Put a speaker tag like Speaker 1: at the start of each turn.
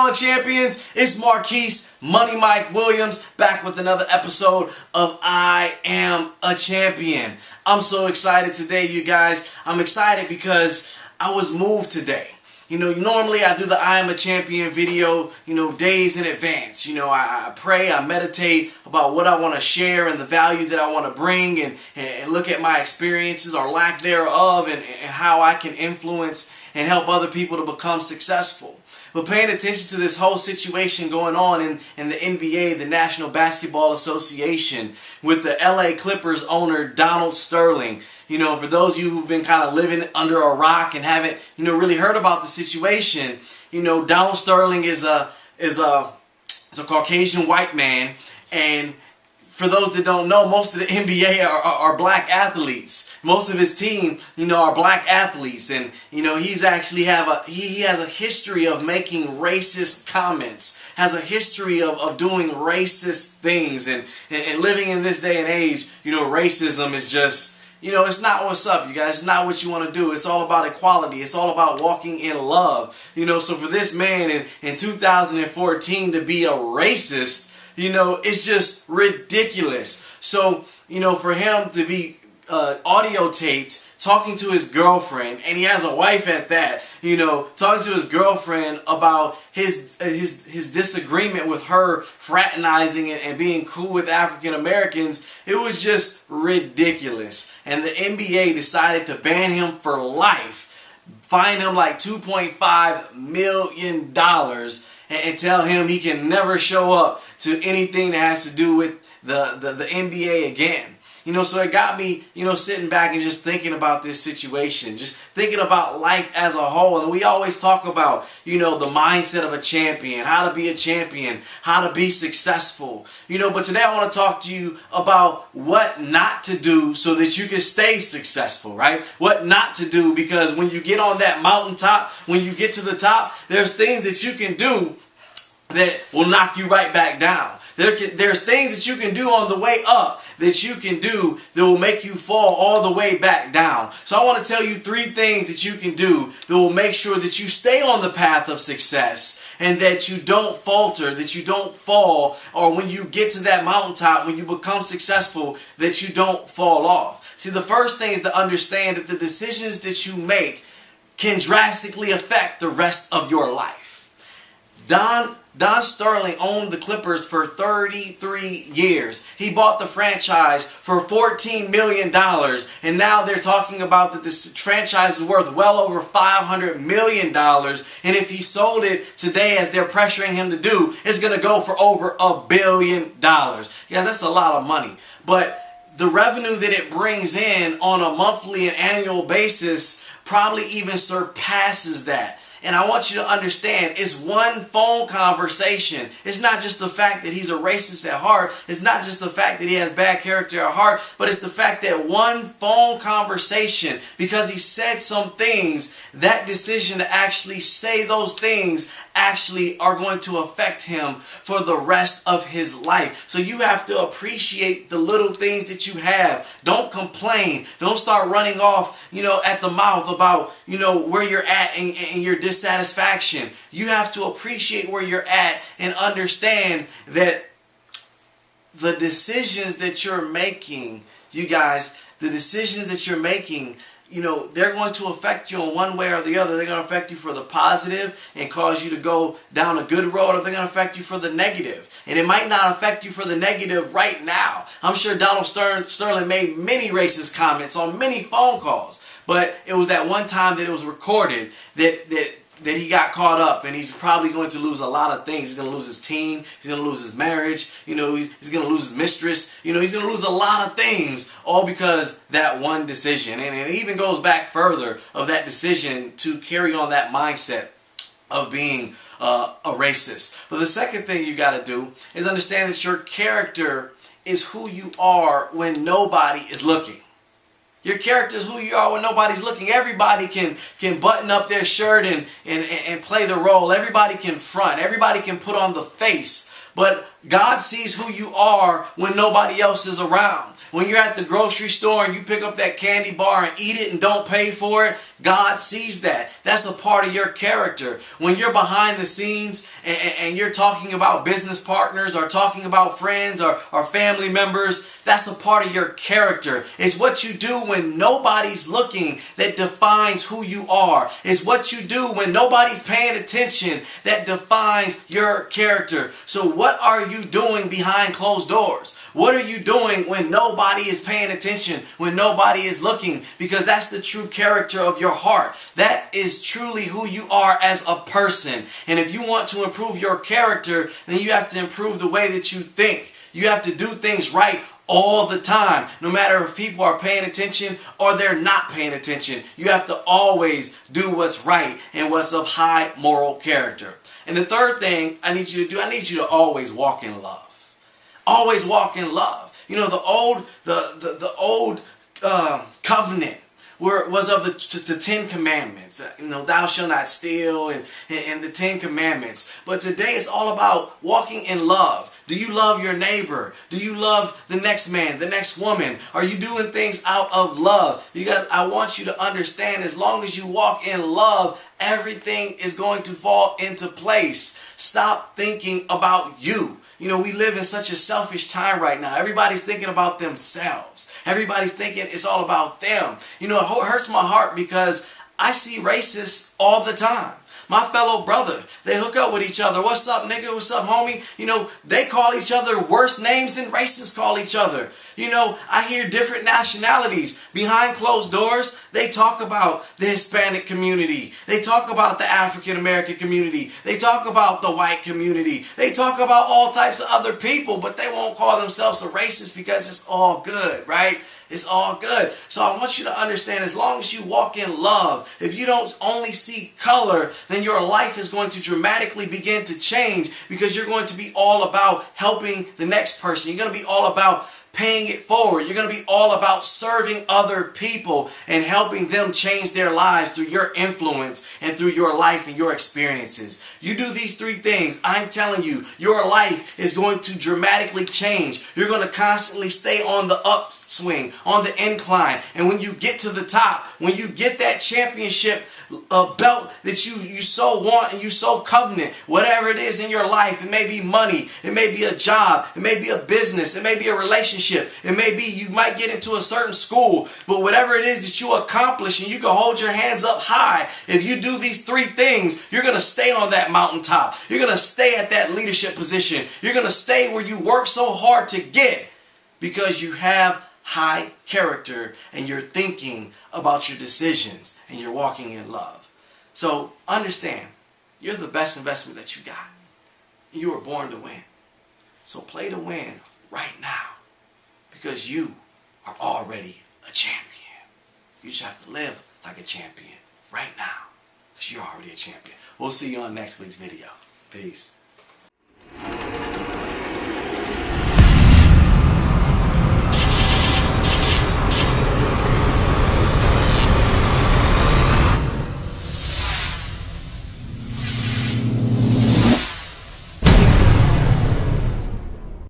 Speaker 1: on, champions? It's Marquise, Money Mike Williams, back with another episode of I Am a Champion. I'm so excited today, you guys. I'm excited because I was moved today. Normally I do the I Am a Champion video, days in advance. I pray, I meditate about what I want to share and the value that I want to bring and look at my experiences or lack thereof and how I can influence and help other people to become successful. But paying attention to this whole situation going on in the NBA, the National Basketball Association, with the LA Clippers owner Donald Sterling. For those of you who've been kind of living under a rock and haven't, really heard about the situation, Donald Sterling is a Caucasian white man, and for those that don't know, most of the NBA are black athletes. Most of his team, are black athletes, and he's actually he has a history of making racist comments, has a history of doing racist things, and living in this day and age, racism is just, it's not what's up, you guys. It's not what you want to do. It's all about equality. It's all about walking in love. So for this man in 2014 to be a racist, it's just ridiculous. So, for him to be audio taped talking to his girlfriend, and he has a wife at that, talking to his girlfriend about his disagreement with her fraternizing and being cool with African Americans, it was just ridiculous. And the NBA decided to ban him for life, fine him like $2.5 million, and tell him he can never show up to anything that has to do with the NBA again. So it got me, sitting back and just thinking about this situation, just thinking about life as a whole. And we always talk about, the mindset of a champion, how to be a champion, how to be successful. But today I want to talk to you about what not to do so that you can stay successful, right? What not to do, because when you get on that mountaintop, when you get to the top, there's things that you can do that will knock you right back down. There's things that you can do on the way up that you can do that will make you fall all the way back down. So I want to tell you 3 things that you can do that will make sure that you stay on the path of success and that you don't falter, that you don't fall, or when you get to that mountaintop, when you become successful, that you don't fall off. See, the first thing is to understand that the decisions that you make can drastically affect the rest of your life. Don Sterling owned the Clippers for 33 years. He bought the franchise for $14 million. And now they're talking about that this franchise is worth well over $500 million. And if he sold it today, as they're pressuring him to do, it's going to go for over $1 billion. Guys, that's a lot of money. But the revenue that it brings in on a monthly and annual basis probably even surpasses that. And I want you to understand, it's one phone conversation. It's not just the fact that he's a racist at heart. It's not just the fact that he has bad character at heart. But it's the fact that one phone conversation, because he said some things, that decision to actually say those things actually are going to affect him for the rest of his life. So you have to appreciate the little things that you have. Don't complain. Don't start running off, at the mouth about, where you're at and your dissatisfaction. You have to appreciate where you're at and understand that the decisions that you're making, you guys, the decisions that you're making, they're going to affect you in one way or the other. They're going to affect you for the positive and cause you to go down a good road, or they're going to affect you for the negative. And it might not affect you for the negative right now. I'm sure Donald Sterling made many racist comments on many phone calls, but it was that one time that it was recorded that he got caught up, and he's probably going to lose a lot of things. He's going to lose his team. He's going to lose his marriage. He's going to lose his mistress. He's going to lose a lot of things, all because that one decision. And it even goes back further of that decision to carry on that mindset of being a racist. But the second thing you got to do is understand that your character is who you are when nobody is looking. Your character is who you are when nobody's looking. Everybody can button up their shirt and play the role. Everybody can front. Everybody can put on the face. But God sees who you are when nobody else is around. When you're at the grocery store and you pick up that candy bar and eat it and don't pay for it, God sees that. That's a part of your character. When you're behind the scenes and you're talking about business partners or talking about friends or family members, that's a part of your character. It's what you do when nobody's looking that defines who you are. It's what you do when nobody's paying attention that defines your character. So what are you doing behind closed doors? What are you doing when nobody is paying attention, when nobody is looking? Because that's the true character of your heart. That is truly who you are as a person. And if you want to improve your character, then you have to improve the way that you think. You have to do things right all the time, no matter if people are paying attention or they're not paying attention. You have to always do what's right and what's of high moral character. And the third thing I need you to do, I need you to always walk in love. Always walk in love. You know, the old covenant was of the 10 commandments. You know, thou shalt not steal and the 10 commandments. But today it's all about walking in love. Do you love your neighbor? Do you love the next man, the next woman? Are you doing things out of love? Because I want you to understand, as long as you walk in love, everything is going to fall into place. Stop thinking about you. You know, we live in such a selfish time right now. Everybody's thinking about themselves. Everybody's thinking it's all about them. You know, it hurts my heart because I see racists all the time. My fellow brother, they hook up with each other. What's up, nigga? What's up, homie? You know, they call each other worse names than racists call each other. You know, I hear different nationalities. Behind closed doors, they talk about the Hispanic community. They talk about the African American community. They talk about the white community. They talk about all types of other people, but they won't call themselves a racist because it's all good, right? It's all good. So I want you to understand, as long as you walk in love, if you don't only see color, then your life is going to dramatically begin to change, because you're going to be all about helping the next person. You're going to be all about paying it forward. You're going to be all about serving other people and helping them change their lives through your influence and through your life and your experiences. You do these three things, I'm telling you, your life is going to dramatically change. You're going to constantly stay on the upswing, on the incline. And when you get to the top, when you get that championship belt that you so want and you so covenant, whatever it is in your life, it may be money, it may be a job, it may be a business, it may be a relationship, it may be you might get into a certain school, but whatever it is that you accomplish and you can hold your hands up high, if you do these three things, you're going to stay on that mountaintop. You're going to stay at that leadership position. You're going to stay where you work so hard to get, because you have high character and you're thinking about your decisions and you're walking in love. So understand, you're the best investment that you got. You were born to win. So play to win right now, because you are already a champion. You just have to live like a champion right now, because you're already a champion. We'll see you on next week's video. Peace.